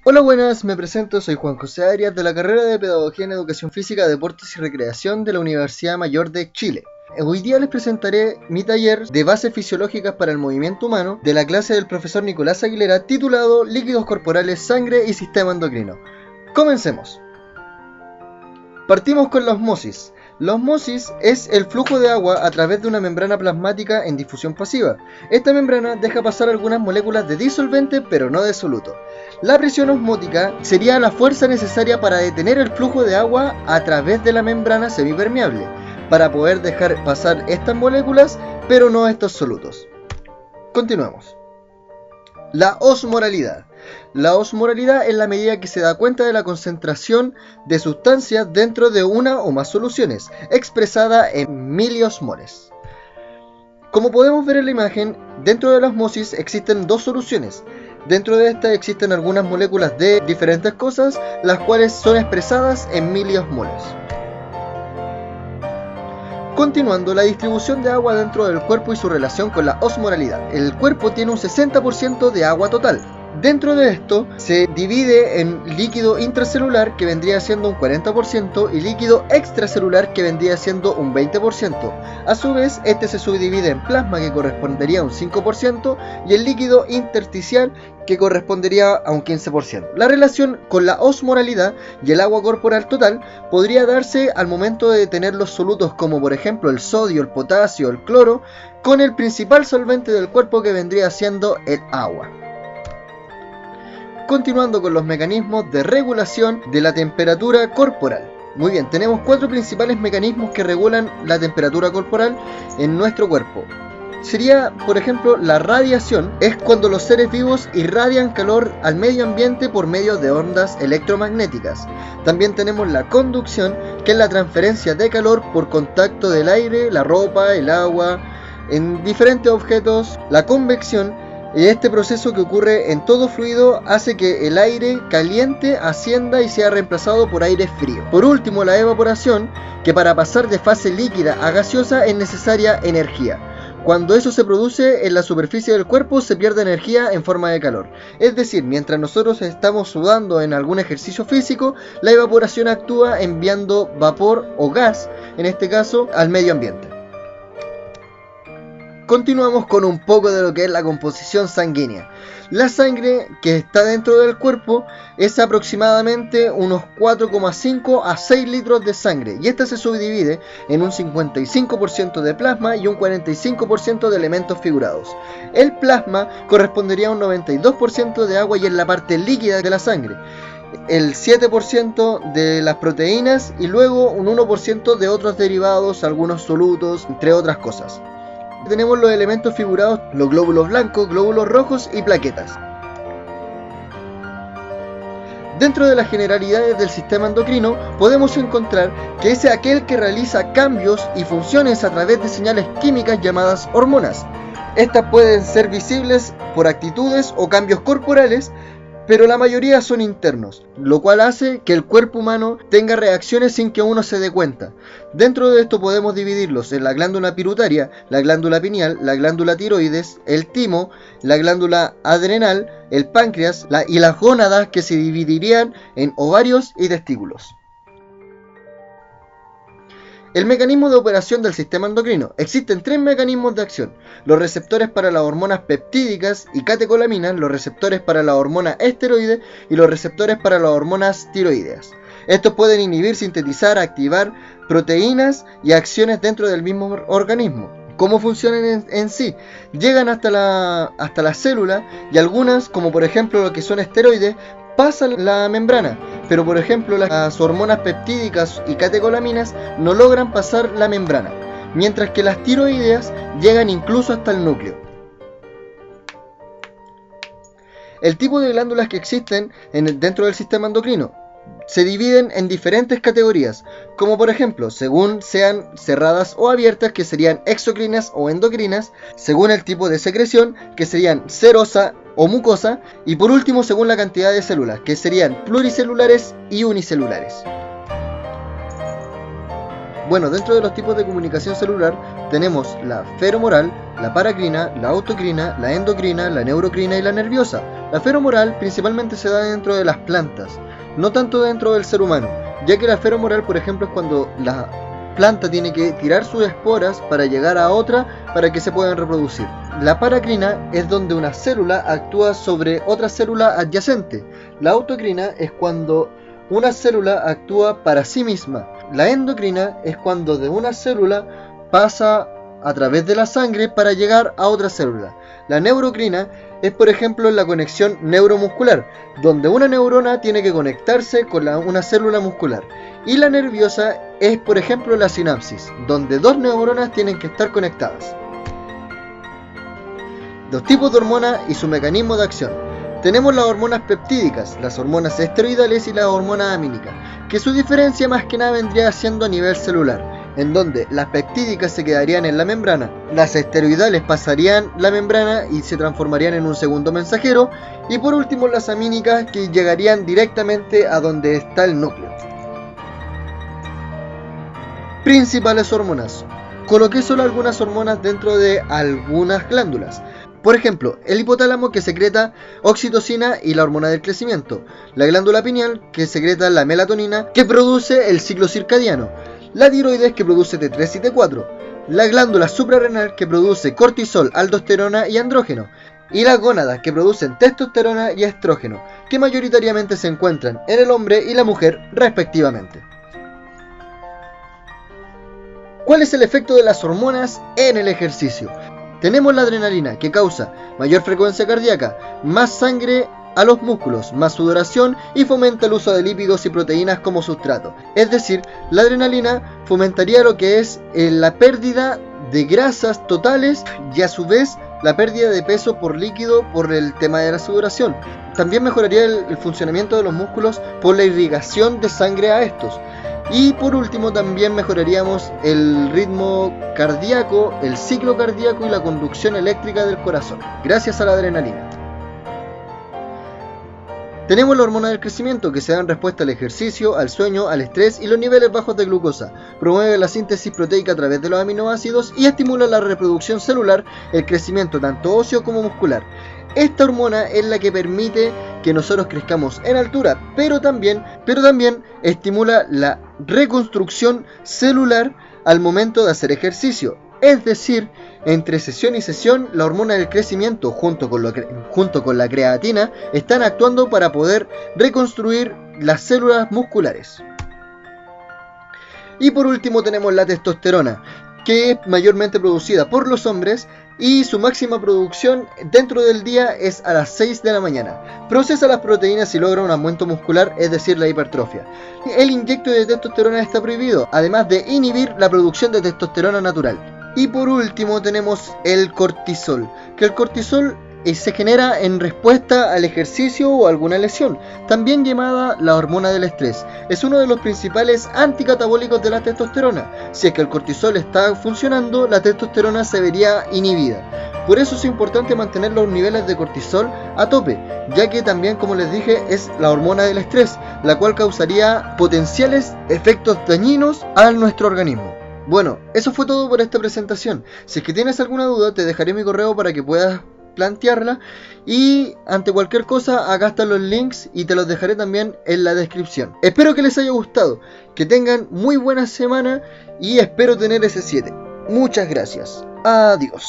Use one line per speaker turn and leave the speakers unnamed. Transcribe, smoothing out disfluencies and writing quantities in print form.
Hola, buenas, me presento, soy Juan José Arias de la carrera de Pedagogía en Educación Física, Deportes y Recreación de la Universidad Mayor de Chile. Hoy día les presentaré mi taller de bases fisiológicas para el movimiento humano de la clase del profesor Nicolás Aguilera titulado Líquidos corporales, sangre y sistema endocrino. Comencemos. Partimos con la osmosis. La osmosis es el flujo de agua a través de una membrana plasmática en difusión pasiva. Esta membrana deja pasar algunas moléculas de disolvente pero no de soluto. La presión osmótica sería la fuerza necesaria para detener el flujo de agua a través de la membrana semipermeable, para poder dejar pasar estas moléculas pero no estos solutos. Continuemos. La osmolaridad. La osmolaridad es la medida que se da cuenta de la concentración de sustancias dentro de una o más soluciones, expresada en miliosmoles. Como podemos ver en la imagen, dentro de la osmosis existen dos soluciones. Dentro de esta existen algunas moléculas de diferentes cosas, las cuales son expresadas en miliosmoles. Continuando, la distribución de agua dentro del cuerpo y su relación con la osmolaridad. El cuerpo tiene un 60% de agua total. Dentro de esto se divide en líquido intracelular, que vendría siendo un 40%, y líquido extracelular, que vendría siendo un 20%. A su vez, este se subdivide en plasma, que correspondería a un 5%, y el líquido intersticial, que correspondería a un 15%. La relación con la osmolaridad y el agua corporal total podría darse al momento de detener los solutos, como por ejemplo el sodio, el potasio, el cloro, con el principal solvente del cuerpo, que vendría siendo el agua. Continuando con los mecanismos de regulación de la temperatura corporal. Muy bien, tenemos 4 principales mecanismos que regulan la temperatura corporal en nuestro cuerpo. Sería, por ejemplo, la radiación, es cuando los seres vivos irradian calor al medio ambiente por medio de ondas electromagnéticas. También tenemos la conducción, que es la transferencia de calor por contacto del aire, la ropa, el agua, en diferentes objetos. La convección, y este proceso que ocurre en todo fluido hace que el aire caliente ascienda y sea reemplazado por aire frío. Por último, la evaporación, que para pasar de fase líquida a gaseosa es necesaria energía. Cuando eso se produce en la superficie del cuerpo, se pierde energía en forma de calor. Es decir, mientras nosotros estamos sudando en algún ejercicio físico, la evaporación actúa enviando vapor o gas, en este caso, al medio ambiente. Continuamos con un poco de lo que es la composición sanguínea. La sangre que está dentro del cuerpo es aproximadamente unos 4,5 a 6 litros de sangre, y esta se subdivide en un 55% de plasma y un 45% de elementos figurados. El plasma correspondería a un 92% de agua y es la parte líquida de la sangre, el 7% de las proteínas y luego un 1% de otros derivados, algunos solutos, entre otras cosas. Tenemos los elementos figurados, los glóbulos blancos, glóbulos rojos y plaquetas. Dentro de las generalidades del sistema endocrino podemos encontrar que es aquel que realiza cambios y funciones a través de señales químicas llamadas hormonas. Estas pueden ser visibles por actitudes o cambios corporales, pero la mayoría son internos, lo cual hace que el cuerpo humano tenga reacciones sin que uno se dé cuenta. Dentro de esto podemos dividirlos en la glándula pituitaria, la glándula pineal, la glándula tiroides, el timo, la glándula adrenal, el páncreas y las gónadas, que se dividirían en ovarios y testículos. El mecanismo de operación del sistema endocrino. Existen 3 mecanismos de acción: los receptores para las hormonas peptídicas y catecolaminas, los receptores para la hormona esteroide y los receptores para las hormonas tiroideas. Estos pueden inhibir, sintetizar, activar proteínas y acciones dentro del mismo organismo. ¿Cómo funcionan en sí? Llegan hasta la célula, y algunas, como por ejemplo lo que son esteroides, pasan la membrana, pero por ejemplo las hormonas peptídicas y catecolaminas no logran pasar la membrana, mientras que las tiroideas llegan incluso hasta el núcleo. El tipo de glándulas que existen dentro del sistema endocrino se dividen en diferentes categorías, como por ejemplo, según sean cerradas o abiertas, que serían exocrinas o endocrinas, según el tipo de secreción, que serían serosa o mucosa, y por último según la cantidad de células, que serían pluricelulares y unicelulares. Bueno, dentro de los tipos de comunicación celular tenemos la feromoral, la paracrina, la autocrina, la endocrina, la neurocrina y la nerviosa. La feromoral principalmente se da dentro de las plantas, no tanto dentro del ser humano, ya que la feromoral, por ejemplo, es cuando la planta tiene que tirar sus esporas para llegar a otra para que se puedan reproducir. La paracrina es donde una célula actúa sobre otra célula adyacente. La autocrina es cuando una célula actúa para sí misma. La endocrina es cuando de una célula pasa a través de la sangre para llegar a otra célula. La neurocrina es, por ejemplo, la conexión neuromuscular, donde una neurona tiene que conectarse con una célula muscular. Y la nerviosa es, por ejemplo, la sinapsis, donde dos neuronas tienen que estar conectadas. Los tipos de hormonas y su mecanismo de acción. Tenemos las hormonas peptídicas, las hormonas esteroidales y las hormonas amínicas, que su diferencia más que nada vendría siendo a nivel celular, en donde las peptídicas se quedarían en la membrana, las esteroidales pasarían la membrana y se transformarían en un segundo mensajero, y por último las amínicas, que llegarían directamente a donde está el núcleo. Principales hormonas. Coloqué solo algunas hormonas dentro de algunas glándulas. Por ejemplo, el hipotálamo, que secreta oxitocina y la hormona del crecimiento. La glándula pineal, que secreta la melatonina, que produce el ciclo circadiano. La tiroides, que produce T3 y T4. La glándula suprarrenal, que produce cortisol, aldosterona y andrógeno. Y las gónadas, que producen testosterona y estrógeno, que mayoritariamente se encuentran en el hombre y la mujer respectivamente. ¿Cuál es el efecto de las hormonas en el ejercicio? Tenemos la adrenalina, que causa mayor frecuencia cardíaca, más sangre a los músculos, más sudoración y fomenta el uso de lípidos y proteínas como sustrato. Es decir, la adrenalina fomentaría lo que es la pérdida de grasas totales y a su vez la pérdida de peso por líquido por el tema de la sudoración. También mejoraría el funcionamiento de los músculos por la irrigación de sangre a estos. Y por último también mejoraríamos el ritmo cardíaco, el ciclo cardíaco y la conducción eléctrica del corazón, gracias a la adrenalina. Tenemos la hormona del crecimiento, que se da en respuesta al ejercicio, al sueño, al estrés y los niveles bajos de glucosa. Promueve la síntesis proteica a través de los aminoácidos y estimula la reproducción celular, el crecimiento tanto óseo como muscular. Esta hormona es la que permite que nosotros crezcamos en altura, pero también estimula la reconstrucción celular al momento de hacer ejercicio. Es decir, entre sesión y sesión, la hormona del crecimiento junto con la creatina están actuando para poder reconstruir las células musculares. Y por último tenemos la testosterona, que es mayormente producida por los hombres y su máxima producción dentro del día es a las 6 de la mañana. Procesa las proteínas y logra un aumento muscular, es decir, la hipertrofia. El inyecto de testosterona está prohibido, además de inhibir la producción de testosterona natural. Y por último tenemos el cortisol, que el cortisol se genera en respuesta al ejercicio o alguna lesión, también llamada la hormona del estrés. Es uno de los principales anticatabólicos de la testosterona. Si es que el cortisol está funcionando, la testosterona se vería inhibida. Por eso es importante mantener los niveles de cortisol a tope, ya que también, como les dije, es la hormona del estrés, la cual causaría potenciales efectos dañinos a nuestro organismo. Bueno, eso fue todo por esta presentación. Si es que tienes alguna duda, te dejaré mi correo para que puedas plantearla, y ante cualquier cosa acá están los links y te los dejaré también en la descripción. Espero que les haya gustado, que tengan muy buena semana y espero tener ese 7. Muchas gracias. Adiós.